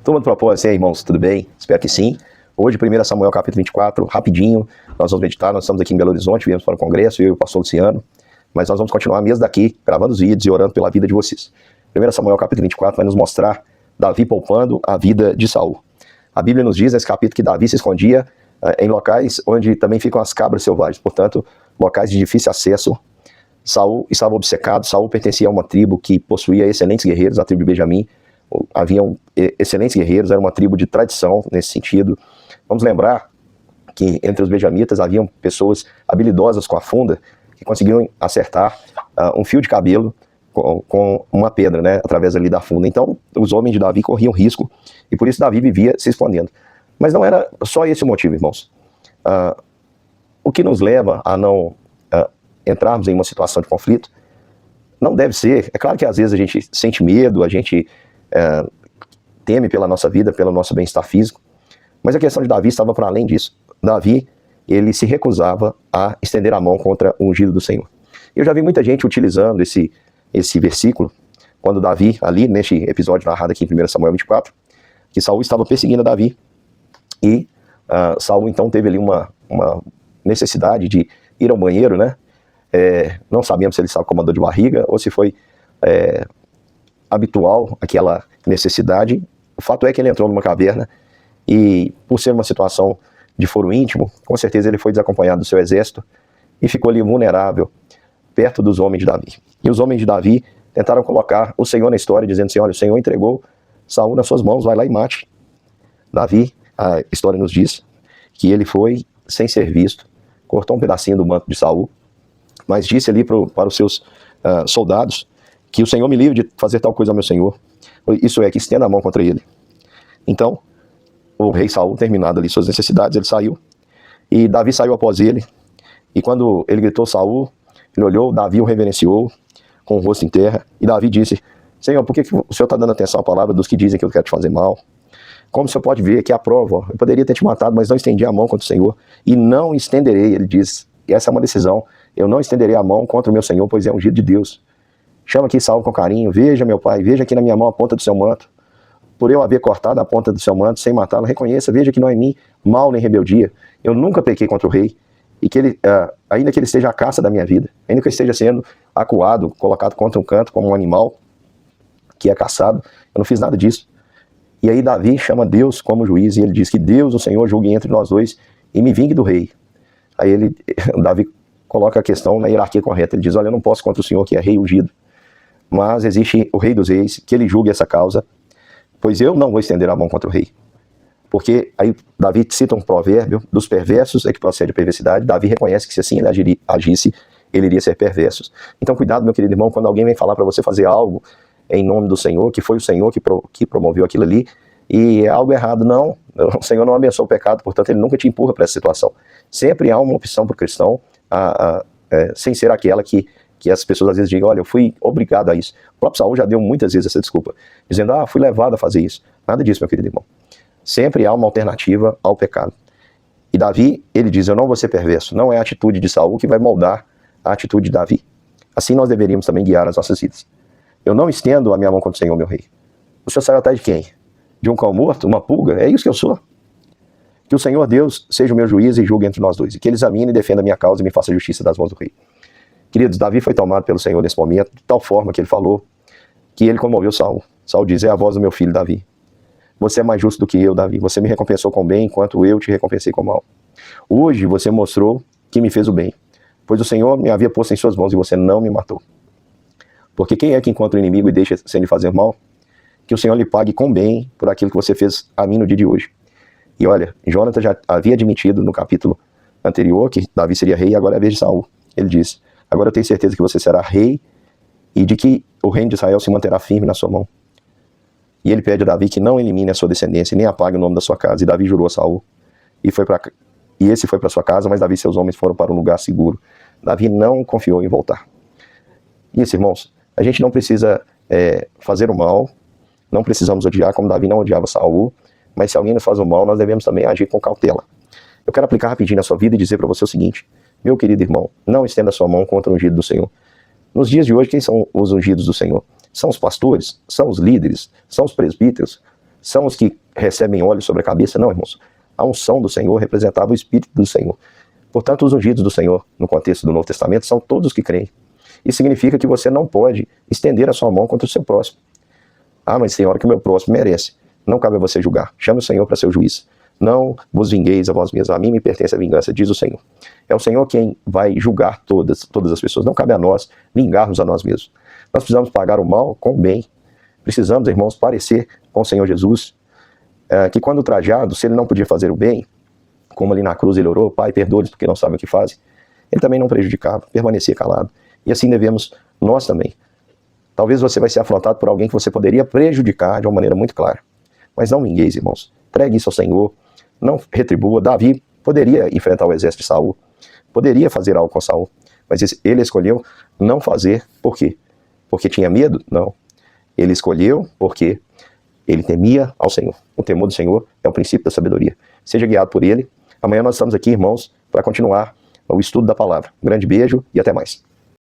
Turma do Propósito, e aí, irmãos, tudo bem? Espero que sim. Hoje, 1 Samuel capítulo 24, rapidinho, nós vamos meditar. Nós estamos aqui em Belo Horizonte, viemos para o congresso, eu e o pastor Luciano, mas nós vamos continuar mesmo daqui, gravando os vídeos e orando pela vida de vocês. 1 Samuel capítulo 24 vai nos mostrar Davi poupando a vida de Saul. A Bíblia nos diz nesse capítulo que Davi se escondia em locais onde também ficam as cabras selvagens, portanto, locais de difícil acesso. Saul estava obcecado. Saul pertencia a uma tribo que possuía excelentes guerreiros, a tribo de Benjamim. Haviam excelentes guerreiros, era uma tribo de tradição nesse sentido. Vamos lembrar que entre os benjamitas haviam pessoas habilidosas com a funda que conseguiam acertar um fio de cabelo com uma pedra, né, através ali da funda. Então, os homens de Davi corriam risco e por isso Davi vivia se escondendo. Mas não era só esse o motivo, irmãos. O que nos leva a não entrarmos em uma situação de conflito não deve ser, é claro que às vezes a gente sente medo, a gente teme pela nossa vida, pelo nosso bem-estar físico, mas a questão de Davi estava para além disso. Davi, ele se recusava a estender a mão contra o ungido do Senhor. Eu já vi muita gente utilizando esse versículo, quando Davi, ali neste episódio narrado aqui em 1 Samuel 24, que Saul estava perseguindo Davi, e Saul então teve ali uma necessidade de ir ao banheiro, né? Não sabemos se ele estava com uma dor de barriga ou se foi habitual aquela necessidade. O fato é que ele entrou numa caverna e, por ser uma situação de foro íntimo, com certeza ele foi desacompanhado do seu exército e ficou ali vulnerável perto dos homens de Davi. E os homens de Davi tentaram colocar o Senhor na história, dizendo assim: olha, o Senhor entregou Saul nas suas mãos, vai lá e mate. Davi, a história nos diz que ele foi sem ser visto, cortou um pedacinho do manto de Saul, mas disse ali para os seus soldados que o Senhor me livre de fazer tal coisa ao meu Senhor. Isso é, que estenda a mão contra ele. Então, o rei Saul, terminado ali suas necessidades, ele saiu, e Davi saiu após ele, e quando ele gritou Saul, ele olhou, Davi o reverenciou, com o rosto em terra, e Davi disse: Senhor, por que o Senhor está dando atenção à palavra dos que dizem que eu quero te fazer mal? Como o Senhor pode ver que a prova, eu poderia ter te matado, mas não estendi a mão contra o Senhor, e não estenderei, ele diz, e essa é uma decisão, eu não estenderei a mão contra o meu Senhor, pois é ungido de Deus. Chama aqui Saul com carinho: veja, meu pai, veja aqui na minha mão a ponta do seu manto. Por eu haver cortado a ponta do seu manto sem matá-lo, reconheça, veja que não é em mim mal nem rebeldia. Eu nunca pequei contra o rei, e que ele, ainda que ele esteja à caça da minha vida, ainda que eu esteja sendo acuado, colocado contra um canto como um animal que é caçado, eu não fiz nada disso. E aí Davi chama Deus como juiz, e ele diz que Deus, o Senhor, julgue entre nós dois e me vingue do rei. Aí Davi coloca a questão na hierarquia correta. Ele diz: olha, eu não posso contra o Senhor, que é rei ungido, mas existe o rei dos reis, que ele julgue essa causa, pois eu não vou estender a mão contra o rei. Porque aí Davi cita um provérbio: dos perversos é que procede a perversidade. Davi reconhece que se assim ele agisse, ele iria ser perverso. Então cuidado, meu querido irmão, quando alguém vem falar para você fazer algo em nome do Senhor, que foi o Senhor que promoveu aquilo ali, e é algo errado. Não, o Senhor não abençoa o pecado, portanto ele nunca te empurra para essa situação. Sempre há uma opção para o cristão, sem ser aquela que as pessoas às vezes digam: olha, eu fui obrigado a isso. O próprio Saul já deu muitas vezes essa desculpa, dizendo: fui levado a fazer isso. Nada disso, meu querido irmão. Sempre há uma alternativa ao pecado. E Davi, ele diz: eu não vou ser perverso. Não é a atitude de Saul que vai moldar a atitude de Davi. Assim nós deveríamos também guiar as nossas vidas. Eu não estendo a minha mão contra o Senhor, meu rei. O Senhor saiu atrás de quem? De um cão morto? Uma pulga? É isso que eu sou. Que o Senhor Deus seja o meu juiz e julgue entre nós dois, e que ele examine e defenda a minha causa e me faça justiça das mãos do rei. Queridos, Davi foi tomado pelo Senhor nesse momento, de tal forma que ele falou, que ele comoveu Saul. Saul diz: é a voz do meu filho Davi. Você é mais justo do que eu, Davi. Você me recompensou com bem, enquanto eu te recompensei com mal. Hoje você mostrou que me fez o bem, pois o Senhor me havia posto em suas mãos e você não me matou. Porque quem é que encontra o inimigo e deixa sem lhe fazer mal? Que o Senhor lhe pague com bem por aquilo que você fez a mim no dia de hoje. E olha, Jonathan já havia admitido no capítulo anterior que Davi seria rei, e agora é a vez de Saul. Ele diz: agora eu tenho certeza que você será rei e de que o reino de Israel se manterá firme na sua mão. E ele pede a Davi que não elimine a sua descendência, nem apague o nome da sua casa. E Davi jurou a Saul, e esse foi para sua casa, mas Davi e seus homens foram para um lugar seguro. Davi não confiou em voltar. Isso, irmãos, a gente não precisa fazer o mal, não precisamos odiar, como Davi não odiava Saul, mas se alguém nos faz o mal, nós devemos também agir com cautela. Eu quero aplicar rapidinho na sua vida e dizer para você o seguinte: meu querido irmão, não estenda a sua mão contra o ungido do Senhor. Nos dias de hoje, quem são os ungidos do Senhor? São os pastores? São os líderes? São os presbíteros? são os que recebem óleo sobre a cabeça? Não, irmãos. A unção do Senhor representava o Espírito do Senhor. Portanto, os ungidos do Senhor, no contexto do Novo Testamento, são todos os que creem. Isso significa que você não pode estender a sua mão contra o seu próximo. Ah, mas tem hora que o meu próximo merece. Não cabe a você julgar. Chame o Senhor para ser o juiz. Não vos vingueis a vós mesmos. A mim me pertence a vingança, diz o Senhor. É o Senhor quem vai julgar todas as pessoas. Não cabe a nós vingarmos a nós mesmos. Nós precisamos pagar o mal com o bem. Precisamos, irmãos, parecer com o Senhor Jesus, que quando ultrajado, se ele não podia fazer o bem, como ali na cruz ele orou, Pai, perdoa-lhes porque não sabem o que fazem, ele também não prejudicava, permanecia calado. E assim devemos nós também. Talvez você vai ser afrontado por alguém que você poderia prejudicar de uma maneira muito clara. Mas não vingueis, irmãos. Entregue isso ao Senhor. Não retribua. Davi poderia enfrentar o exército de Saul. Poderia fazer algo com Saul. Mas ele escolheu não fazer. Por quê? Porque tinha medo? Não. Ele escolheu porque ele temia ao Senhor. O temor do Senhor é o princípio da sabedoria. Seja guiado por ele. Amanhã nós estamos aqui, irmãos, para continuar o estudo da palavra. Um grande beijo e até mais.